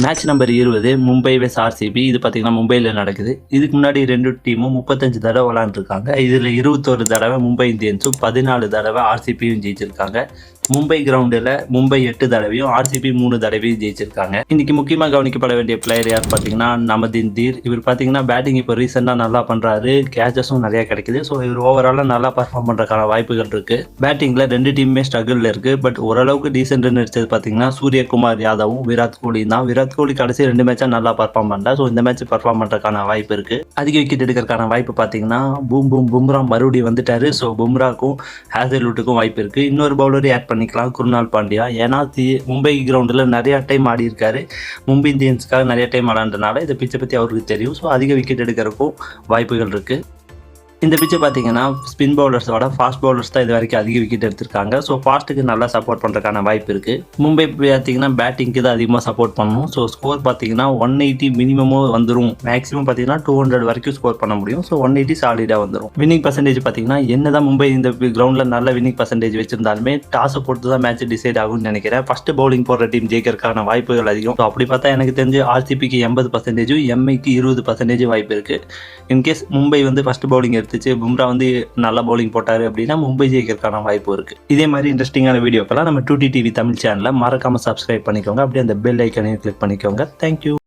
Match number 20 Mumbai வெஸ் RCB. இது பார்த்தீங்கன்னா மும்பையில் நடக்குது. இதுக்கு முன்னாடி 2 டீமும் 35 தடவை விளாண்டுருக்காங்க. இதில் 21 தடவை மும்பை இந்தியன்ஸும் 14 தடவை ஆர்சிபியும் ஜெயிச்சிருக்காங்க. மும்பை கிரவுண்டில் மும்பை 8 தடவையும் ஆர்சிபி 3 தடவையும் ஜெயிச்சிருக்காங்க. இன்னைக்கு முக்கியமாக கவனிக்கப்பட வேண்டிய பிளேயர் யார் பார்த்தீங்கன்னா நமதீன் தீர். இவர் பார்த்தீங்கன்னா பேட்டிங் இப்போ ரீசெண்டாக நல்லா பண்ணுறாரு, கேச்சஸும் நிறையா கிடைக்குது. ஸோ இவர் ஓவராலாக நல்லா பர்ஃபார்ம் பண்ணுறதுக்கான வாய்ப்புகள் இருக்குது. பேட்டிங்கில் 2 டீமுமே ஸ்ட்ரகிளில் இருக்குது. பட் ஓரளவுக்கு டீசென்ட்னு அடிச்சது பார்த்தீங்கன்னா சூரியகுமார் யாதவும் விராட் கோலியும் தான். விராட் கோலி கடைசி 2 மேட்சாக நல்லா பர்ஃபார்ம் பண்ணல. ஸோ இந்த மேட்ச் பர்ஃபார்ம் பண்ணுறதுக்கான வாய்ப்பு இருக்குது. அதிக விக்கெட் எடுக்கிறதுக்கான வாய்ப்பு பார்த்தீங்கன்னா பும்ரா மறுபடியும் வந்துட்டாரு. ஸோ பும்ராக்கும் ஹேசல்வுட்டுக்கும் வாய்ப்பு இருக்குது. இன்னொரு பவுலரையும் ஆட் பண்ணிக்கலாம், குருநாள் பாண்டியா. ஏன்னா மும்பை கிரவுண்டில் நிறையா டைம் ஆடி இருக்காரு. மும்பை இந்தியன்ஸ்க்காக நிறைய டைம் ஆடான்றனால இந்த பிச்சை பற்றி அவருக்கு தெரியும். ஸோ அதிக விக்கெட் எடுக்கிறதுக்கும் வாய்ப்புகள் இருக்குது. இந்த பிச்சை பார்த்தீங்கன்னா ஸ்பின் பவுலர்ஸோட ஃபாஸ்ட் பவுலர்ஸ் தான் இது வரைக்கும் அதிக விக்கெட் எடுத்திருக்காங்க. ஸோ ஃபாஸ்ட்டுக்கு நல்லா சப்போர்ட் பண்ணுறதுக்கான வாய்ப்பு இருக்குது. மும்பை பார்த்தீங்கன்னா பேட்டிங்க்கு தான் அதிகமாக சப்போர்ட் பண்ணணும். ஸோ ஸ்கோர் பார்த்தீங்கன்னா 180 மினிமமும் வந்துடும். மேக்ஸிமம் பார்த்தீங்கன்னா 200 வரைக்கும் ஸ்கோர் பண்ண முடியும். ஸோ 180 சாலிடாக வந்துடும். வின்னிங் பர்சன்டேஜ் பார்த்தீங்கன்னா என்ன தான் மும்பை இந்த கிரவுண்டில் நல்ல வின்னிங் பர்சன்டேஜ் வச்சிருந்தாலுமே டாஸை பொறுத்து தான் மேட்ச் டிசைட் ஆகும்னு நினைக்கிறேன். ஃபர்ஸ்ட் பவுலிங் போடுற டீம் ஜெயிக்கிறதுக்கான வாய்ப்புகள் அதிகம். ஸோ அப்படி பார்த்தா எனக்கு தெரிஞ்சு ஆர்சிபிக்கு 80%, எம்ஐக்கு 20% வாய்ப்பு இருக்குது. இன்கேஸ் மும்பை வந்து ஃபர்ஸ்ட் பவுலிங் பும்ரா வந்து நல்ல பவுலிங் போட்டாரு அப்படின்னா மும்பை ஜெயிக்கிறதுக்கான வாய்ப்பு இருக்கு. இதே மாதிரி இன்ட்ரெஸ்டிங்கான வீடியோக்கெல்லாம் நம்ம 2T TV தமிழ் சேனலை மறக்காம சப்ஸ்கிரைப் பண்ணிக்கோங்க. அப்படியே அந்த பெல் ஐக்கனையும் கிளிக் பண்ணிக்கோங்க. தேங்க்யூ.